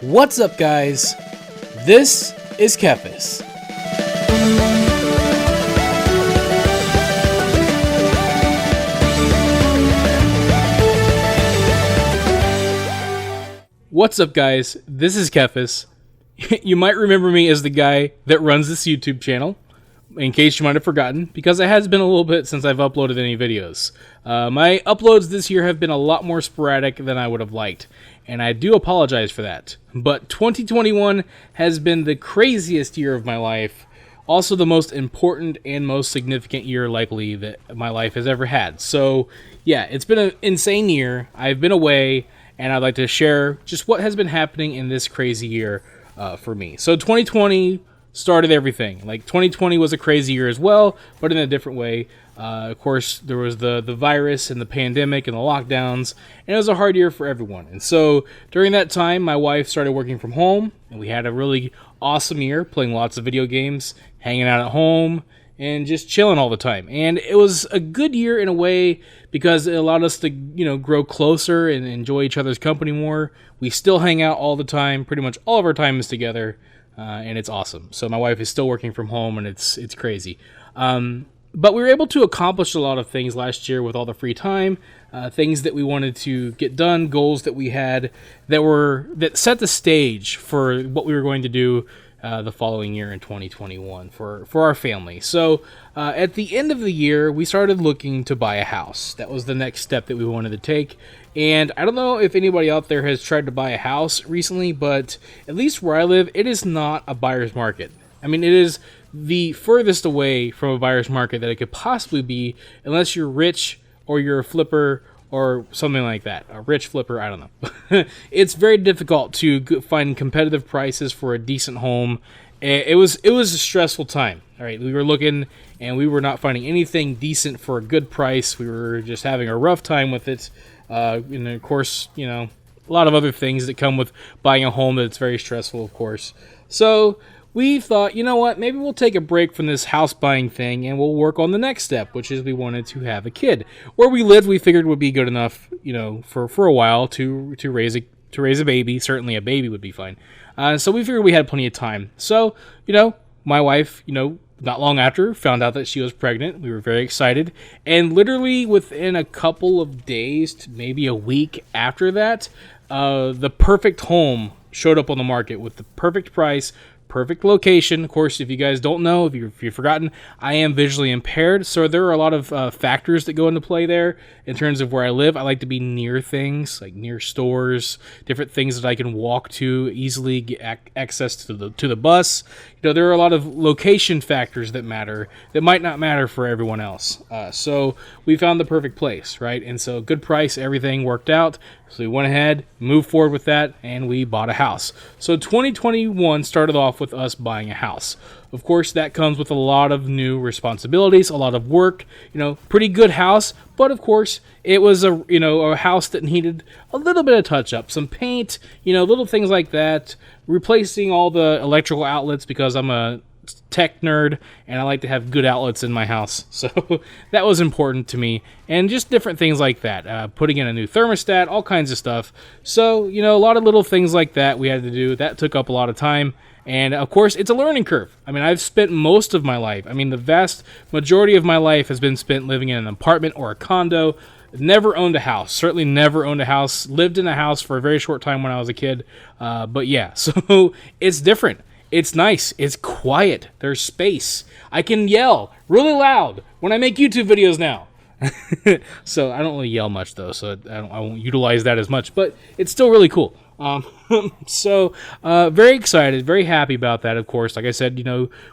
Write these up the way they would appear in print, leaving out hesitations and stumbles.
What's up, guys? This is TheKephas. What's up, guys? This is TheKephas. You might remember me as the guy that runs this YouTube channel, in case you might have forgotten, because it has been a little bit since I've uploaded any videos. My uploads this year have been a lot more sporadic than I would have liked, and I do apologize for that. But 2021 has been the craziest year of my life, also the most important and most significant year likely that my life has ever had. So yeah, it's been an insane year. I've been away, and I'd like to share just what has been happening in this crazy year for me. So 2020 started everything. Like 2020 was a crazy year as well, but in a different way. Of course, there was the virus and the pandemic and the lockdowns, and it was a hard year for everyone. And so during that time, my wife started working from home, and we had a really awesome year, playing lots of video games, hanging out at home, and just chilling all the time. And it was a good year in a way because it allowed us to, grow closer and enjoy each other's company more. We still hang out all the time. Pretty much all of our time is together, and it's awesome. So my wife is still working from home, and it's crazy. But we were able to accomplish a lot of things last year with all the free time, things that we wanted to get done, goals that we had that set the stage for what we were going to do the following year in 2021 for our family. So at the end of the year, we started looking to buy a house. That was the next step that we wanted to take. And I don't know if anybody out there has tried to buy a house recently, but at least where I live, it is not a buyer's market. I mean, it is the furthest away from a buyer's market that it could possibly be, unless you're rich or you're a flipper or something like that. A rich flipper, I don't know. It's very difficult to find competitive prices for a decent home. It was a stressful time. All right, we were looking and we were not finding anything decent for a good price. We were just having a rough time with it. And of course, a lot of other things that come with buying a home that's very stressful, of course. So we thought, you know what, maybe we'll take a break from this house buying thing and we'll work on the next step, which is we wanted to have a kid. Where we lived, we figured would be good enough, for a while to raise a baby. Certainly a baby would be fine. So we figured we had plenty of time. So, my wife, not long after, found out that she was pregnant. We were very excited. And literally within a couple of days to maybe a week after that, the perfect home showed up on the market with the perfect price, perfect location. Of course, if you guys don't know, if you've forgotten, I am visually impaired, so there are a lot of factors that go into play there in terms of where I live. I like to be near things, like near stores, different things that I can walk to, easily get access to the bus. There are a lot of location factors that matter that might not matter for everyone else. So we found the perfect place, right? And so good price, everything worked out. So we went ahead, moved forward with that, and we bought a house. So 2021 started off with us buying a house. Of course, that comes with a lot of new responsibilities, a lot of work, pretty good house, but of course, it was a house that needed a little bit of touch up, some paint, little things like that, replacing all the electrical outlets because I'm a tech nerd and I like to have good outlets in my house. So that was important to me, and just different things like that, putting in a new thermostat, all kinds of stuff. So, a lot of little things like that we had to do. That took up a lot of time. And of course, it's a learning curve. I mean, I've spent most of my life, the vast majority of my life has been spent living in an apartment or a condo. Never owned a house. Certainly never owned a house. Lived in a house for a very short time when I was a kid. But yeah, so it's different. It's nice. It's quiet. There's space. I can yell really loud when I make YouTube videos now. So I don't really yell much though, so I won't utilize that as much. But it's still really cool. So very excited, very happy about that. Of course, like I said,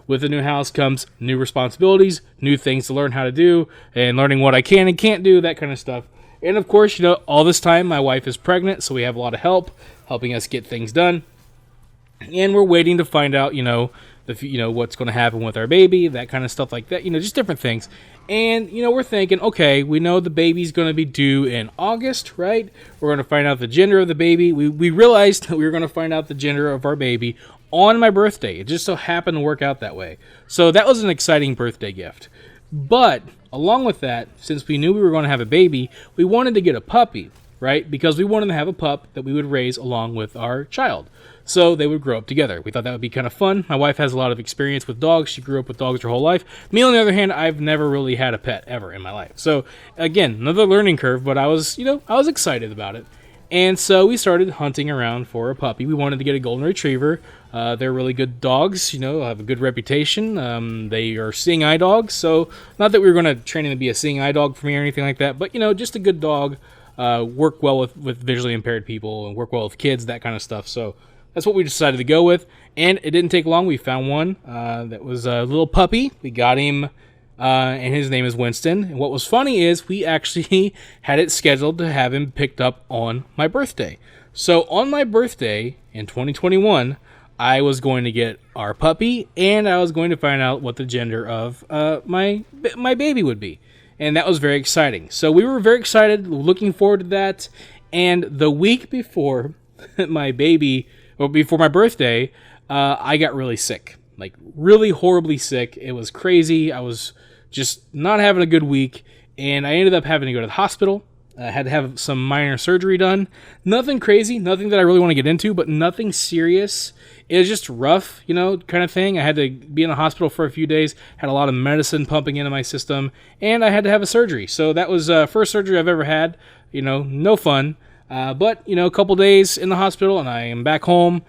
with a new house comes new responsibilities, new things to learn how to do, and learning what I can and can't do, that kind of stuff. And of course, all this time my wife is pregnant, so we have a lot of help helping us get things done. And we're waiting to find out, what's going to happen with our baby, that kind of stuff like that, just different things. And, we're thinking, okay, we know the baby's going to be due in August, right? We're going to find out the gender of the baby. We realized that we were going to find out the gender of our baby on my birthday. It just so happened to work out that way. So that was an exciting birthday gift. But along with that, since we knew we were going to have a baby, we wanted to get a puppy, right? Because we wanted to have a pup that we would raise along with our child. So they would grow up together. We thought that would be kind of fun. My wife has a lot of experience with dogs. She grew up with dogs her whole life. Me, on the other hand, I've never really had a pet ever in my life. So again, another learning curve, but I was excited about it. And so we started hunting around for a puppy. We wanted to get a golden retriever. They're really good dogs, have a good reputation. They are seeing eye dogs. So not that we were going to train him to be a seeing eye dog for me or anything like that, but, just a good dog. Work well with visually impaired people and work well with kids, that kind of stuff. So that's what we decided to go with. And it didn't take long. We found one that was a little puppy. We got him, and his name is Winston. And what was funny is we actually had it scheduled to have him picked up on my birthday. So on my birthday in 2021, I was going to get our puppy, and I was going to find out what the gender of my baby would be. And that was very exciting. So we were very excited, looking forward to that. And the week before before my birthday, I got really sick. Like, really horribly sick. It was crazy. I was just not having a good week. And I ended up having to go to the hospital. I had to have some minor surgery done. Nothing crazy, nothing that I really want to get into, but nothing serious. It was just rough, kind of thing. I had to be in the hospital for a few days, had a lot of medicine pumping into my system, and I had to have a surgery. So that was first surgery I've ever had, no fun. But, a couple days in the hospital, and I am back home.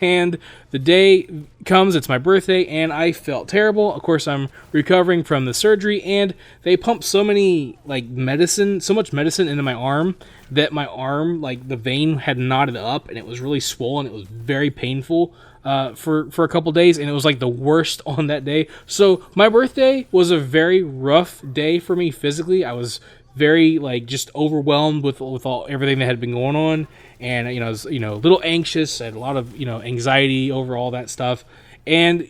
And the day comes, it's my birthday, and I felt terrible. Of course, I'm recovering from the surgery, and they pumped so much medicine into my arm that my arm, the vein had knotted up, and it was really swollen. It was very painful for a couple days, and it was the worst on that day. So my birthday was a very rough day for me physically. I was very just overwhelmed with everything that had been going on, and I was a little anxious. I had a lot of anxiety over all that stuff, and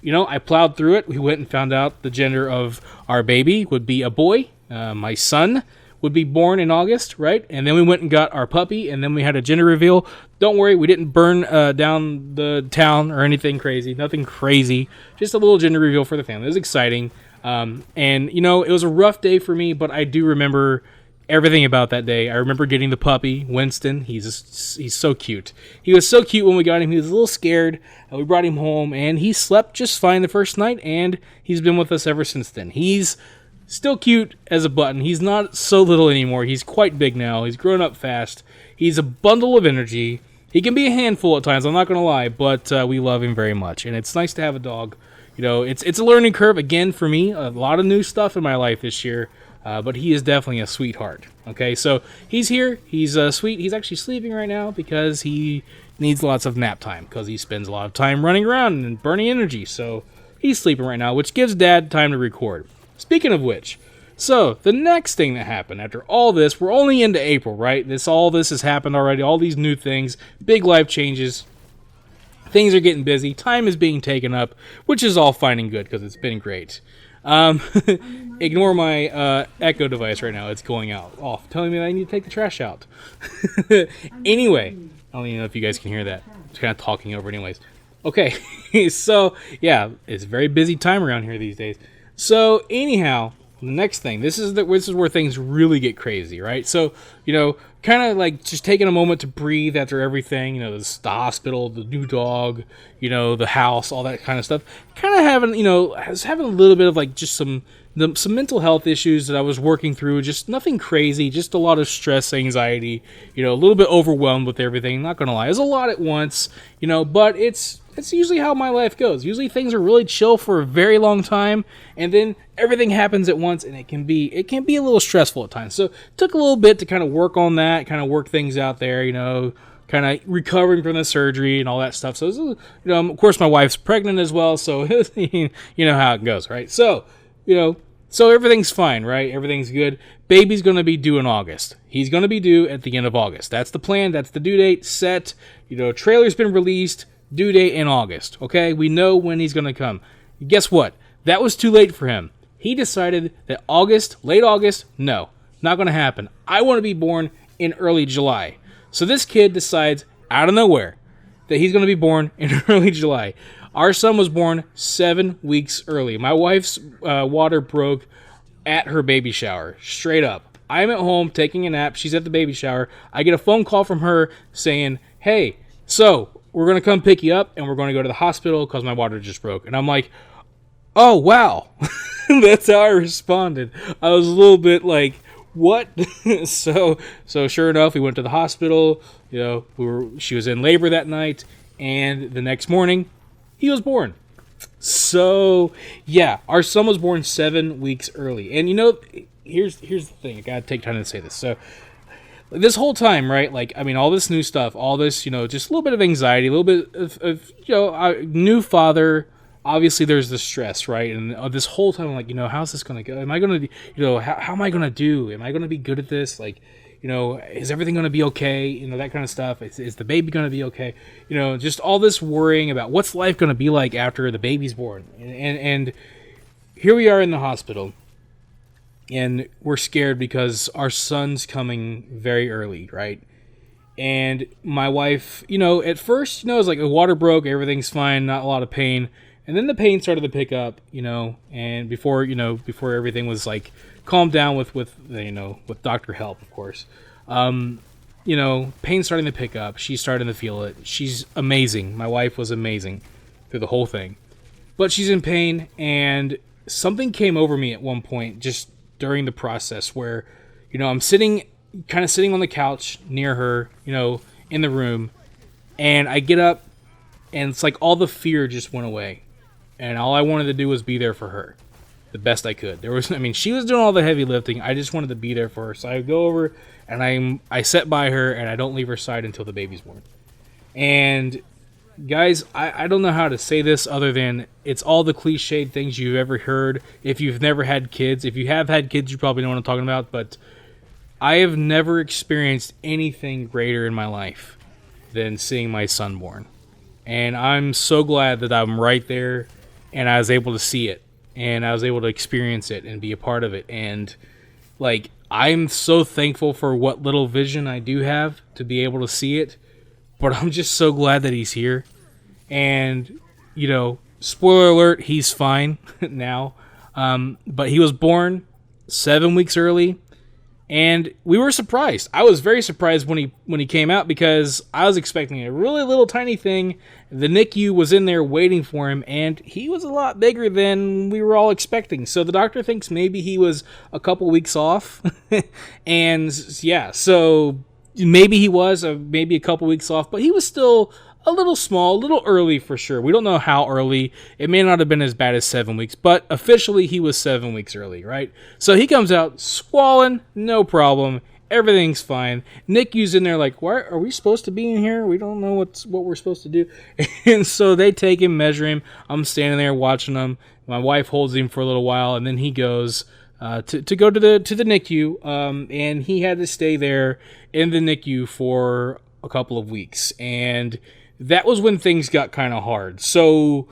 I plowed through it. We went and found out the gender of our baby would be a boy. My son would be born in August, right? And then we went and got our puppy, and then we had a gender reveal. Don't worry, we didn't burn down the town or anything crazy. Nothing crazy. Just a little gender reveal for the family. It was exciting. And it was a rough day for me, but I do remember everything about that day. I remember getting the puppy, Winston. He's so cute. He was so cute when we got him. He was a little scared. We brought him home, and he slept just fine the first night, and he's been with us ever since then. He's still cute as a button. He's not so little anymore. He's quite big now. He's grown up fast. He's a bundle of energy. He can be a handful at times, I'm not going to lie, but we love him very much, and it's nice to have a dog. It's a learning curve, again, for me. A lot of new stuff in my life this year, but he is definitely a sweetheart. Okay, so he's here. He's sweet. He's actually sleeping right now because he needs lots of nap time because he spends a lot of time running around and burning energy. So he's sleeping right now, which gives Dad time to record. Speaking of which, so the next thing that happened after all this, we're only into April, right? All this has happened already. All these new things, big life changes. Things are getting busy. Time is being taken up, which is all fine and good because it's been great. Ignore my Echo device right now. It's going off, telling me that I need to take the trash out. Anyway, I don't even know if you guys can hear that. It's kind of talking over anyways. Okay, so yeah, it's a very busy time around here these days. So anyhow, the next thing, this is where things really get crazy, right? So, kind of just taking a moment to breathe after everything, the hospital, the new dog, the house, all that kind of stuff. Kind of having, I was having a little bit of just some mental health issues that I was working through. Just nothing crazy, just a lot of stress, anxiety, a little bit overwhelmed with everything. Not going to lie, it's a lot at once, but it's usually how my life goes. Usually things are really chill for a very long time, and then everything happens at once, and it can be a little stressful at times. So it took a little bit to kind of work on that, kind of work things out there, kind of recovering from the surgery and all that stuff. So, of course, my wife's pregnant as well, so you know how it goes, right? So, so everything's fine, right? Everything's good. Baby's going to be due in August. He's going to be due at the end of August. That's the plan. That's the due date set. Trailer's been released. Due date in August, okay? We know when he's going to come. Guess what? That was too late for him. He decided that late August, no, not going to happen. I want to be born in early July. So this kid decides, out of nowhere, that he's going to be born in early July. Our son was born 7 weeks early. My wife's water broke at her baby shower, straight up. I'm at home taking a nap. She's at the baby shower. I get a phone call from her saying, hey, so we're going to come pick you up and we're going to go to the hospital because my water just broke. And I'm like, oh, wow. That's how I responded. I was a little bit like, what? so sure enough, we went to the hospital. You know, she was in labor that night, and the next morning, he was born. So yeah, our son was born 7 weeks early. And you know, here's the thing. I gotta take time to say this. So this whole time, right? Like, I mean, all this new stuff, all this, you know, just a little bit of anxiety, a little bit of you know, new father. Obviously, there's the stress, right? And this whole time, I'm like, you know, how's this going to go? Am I going to, you know, how am I going to do? Am I going to be good at this? Like, you know, is everything going to be okay? You know, that kind of stuff. Is the baby going to be okay? You know, just all this worrying about what's life going to be like after the baby's born. And here we are in the hospital, and we're scared because our son's coming very early, right? And my wife, you know, at first, you know, it was like the water broke, everything's fine, not a lot of pain. And then the pain started to pick up, you know, and before everything was like calmed down with you know, with doctor help, of course, you know, pain starting to pick up. She's starting to feel it. She's amazing. My wife was amazing through the whole thing, but she's in pain, and something came over me at one point just during the process where, you know, I'm kind of sitting on the couch near her, you know, in the room, and I get up, and it's like all the fear just went away. And all I wanted to do was be there for her the best I could. She was doing all the heavy lifting. I just wanted to be there for her. So I go over and I sit by her, and I don't leave her side until the baby's born. And guys, I don't know how to say this other than it's all the cliched things you've ever heard. If you've never had kids, if you have had kids, you probably know what I'm talking about. But I have never experienced anything greater in my life than seeing my son born. And I'm so glad that I'm right there, and I was able to see it, and I was able to experience it and be a part of it. And like, I'm so thankful for what little vision I do have to be able to see it, but I'm just so glad that he's here. And, you know, spoiler alert, he's fine now. But he was born 7 weeks early, and we were surprised. I was very surprised when he came out, because I was expecting a really little tiny thing. The NICU was in there waiting for him, and he was a lot bigger than we were all expecting. So the doctor thinks maybe he was a couple weeks off. And yeah, so maybe he was maybe a couple weeks off, but he was still a little small, a little early for sure. We don't know how early. It may not have been as bad as 7 weeks, but officially he was 7 weeks early, right? So he comes out squalling, no problem. Everything's fine. NICU's in there like, why are we supposed to be in here? We don't know what we're supposed to do. And so they take him, measure him. I'm standing there watching him. My wife holds him for a little while, and then he goes to go to the NICU, and he had to stay there in the NICU for a couple of weeks. And that was when things got kind of hard. So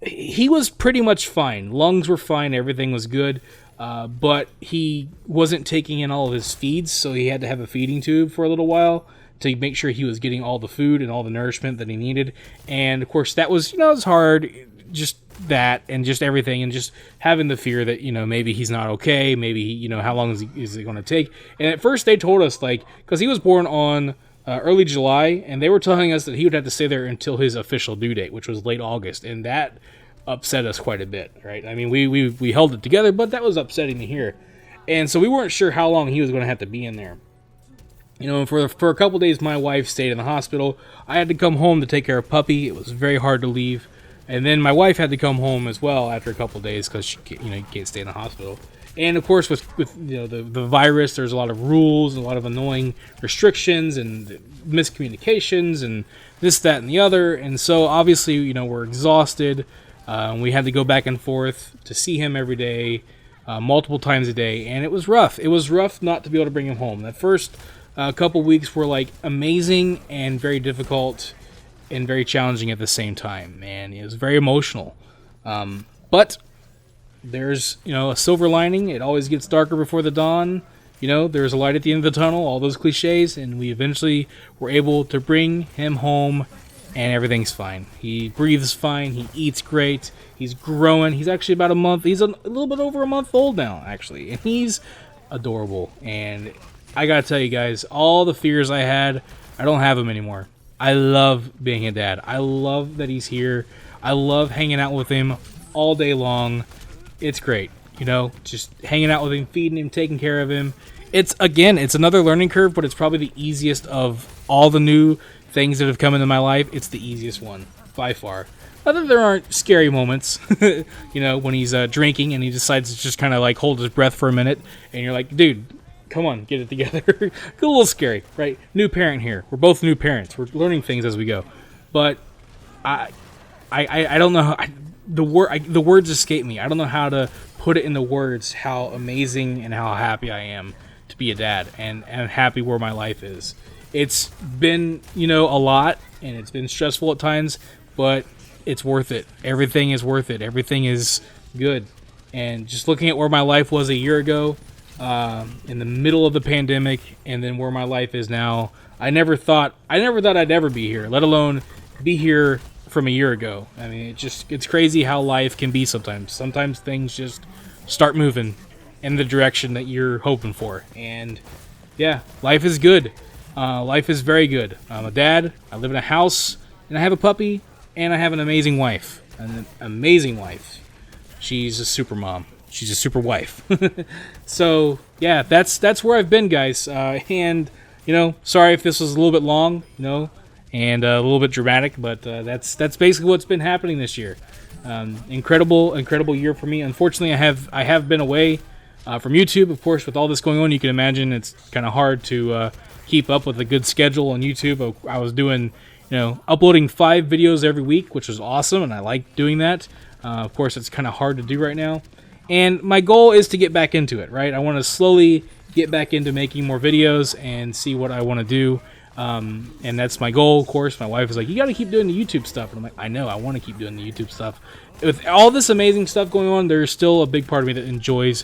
he was pretty much fine. Lungs were fine. Everything was good. But he wasn't taking in all of his feeds, so he had to have a feeding tube for a little while to make sure he was getting all the food and all the nourishment that he needed. And of course, that was, you know, it was hard, just that and just everything, and just having the fear that, you know, maybe he's not okay, maybe, you know, how long is it going to take? And at first they told us, like, because he was born on early July, and they were telling us that he would have to stay there until his official due date, which was late August, and that upset us quite a bit, right? I mean, we held it together, but that was upsetting to hear. And so we weren't sure how long he was going to have to be in there. You know, and for a couple days, my wife stayed in the hospital. I had to come home to take care of puppy. It was very hard to leave. And then my wife had to come home as well after a couple days because she, you know, you can't stay in the hospital. And of course, with you know, the virus, there's a lot of rules, a lot of annoying restrictions and miscommunications and this, that, and the other. And so obviously, you know, we're exhausted. We had to go back and forth to see him every day, multiple times a day, and it was rough. It was rough not to be able to bring him home. That first couple weeks were like amazing and very difficult and very challenging at the same time. Man, it was very emotional. But there's, you know, a silver lining. It always gets darker before the dawn. You know, there's a light at the end of the tunnel, all those cliches, and we eventually were able to bring him home, and everything's fine. He breathes fine. He eats great. He's growing. He's actually about a month. He's a little bit over a month old now, actually, and he's adorable. And I gotta tell you guys, all the fears I had, I don't have them anymore. I love being a dad. I love that he's here. I love hanging out with him all day long. It's great, you know, just hanging out with him, feeding him, taking care of him. It's another learning curve, but it's probably the easiest of all the new things that have come into my life. It's the easiest one by far. Not that there aren't scary moments, you know, when he's drinking and he decides to just kind of like hold his breath for a minute, and you're like, dude, come on, get it together. A little scary, right? New parent here. We're both new parents. We're learning things as we go. But I don't know how the words escape me. I don't know how to put it in the words how amazing and how happy I am to be a dad, and happy where my life is. It's been, you know, a lot, and it's been stressful at times, but it's worth it. Everything is worth it. Everything is good. And just looking at where my life was a year ago, in the middle of the pandemic, and then where my life is now, I never thought I'd ever be here, let alone be here from a year ago. I mean, it's crazy how life can be sometimes. Sometimes things just start moving in the direction that you're hoping for. And yeah, life is good. Life is very good. I'm a dad. I live in a house, and I have a puppy, and I have an amazing wife. An amazing wife. She's a super mom. She's a super wife. So yeah, that's where I've been, guys. And you know, sorry if this was a little bit long, you know, and a little bit dramatic, but that's basically what's been happening this year. Incredible year for me. Unfortunately, I have been away from YouTube, of course. With all this going on, you can imagine it's kind of hard to keep up with a good schedule on YouTube. I was doing, you know, uploading 5 videos every week, which was awesome, and I like doing that. Of course, it's kind of hard to do right now. And my goal is to get back into it, right? I want to slowly get back into making more videos and see what I want to do. And that's my goal, of course. My wife is like, you got to keep doing the YouTube stuff. And I'm like, I know, I want to keep doing the YouTube stuff. With all this amazing stuff going on, there's still a big part of me that enjoys,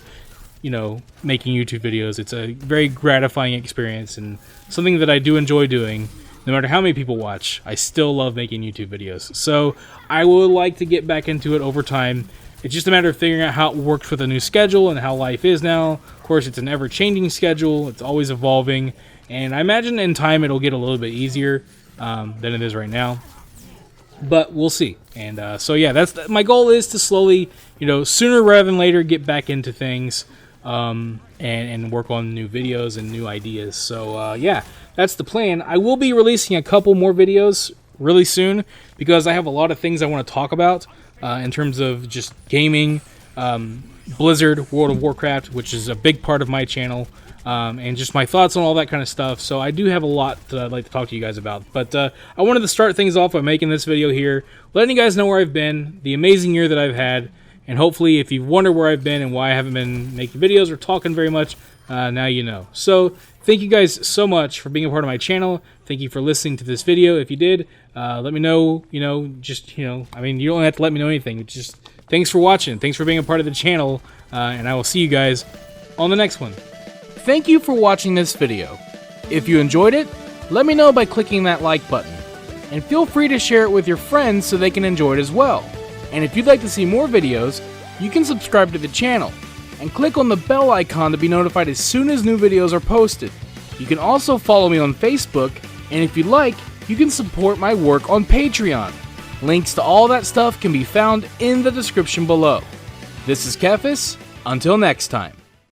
you know, making YouTube videos. It's a very gratifying experience and something that I do enjoy doing. No matter how many people watch, I still love making YouTube videos. So I would like to get back into it over time. It's just a matter of figuring out how it works with a new schedule and how life is now. Of course, it's an ever-changing schedule. It's always evolving. And I imagine in time it'll get a little bit easier than it is right now. But we'll see. And so, yeah, my goal is to slowly, you know, sooner rather than later, get back into things and work on new videos and new ideas. So, yeah, that's the plan. I will be releasing a couple more videos really soon because I have a lot of things I want to talk about. In terms of just gaming, Blizzard, World of Warcraft, which is a big part of my channel, and just my thoughts on all that kind of stuff. So I do have a lot that I'd like to talk to you guys about. But I wanted to start things off by making this video here, letting you guys know where I've been, the amazing year that I've had, and hopefully if you wonder where I've been and why I haven't been making videos or talking very much, now you know. So thank you guys so much for being a part of my channel. Thank you for listening to this video. If you did, let me know, you know, just, you know, I mean, you don't have to let me know anything. Just thanks for watching. Thanks for being a part of the channel, and I will see you guys on the next one. Thank you for watching this video. If you enjoyed it, let me know by clicking that like button. And feel free to share it with your friends so they can enjoy it as well. And if you'd like to see more videos, you can subscribe to the channel and click on the bell icon to be notified as soon as new videos are posted. You can also follow me on Facebook, and if you'd like, you can support my work on Patreon. Links to all that stuff can be found in the description below. This is TheKephas. Until next time.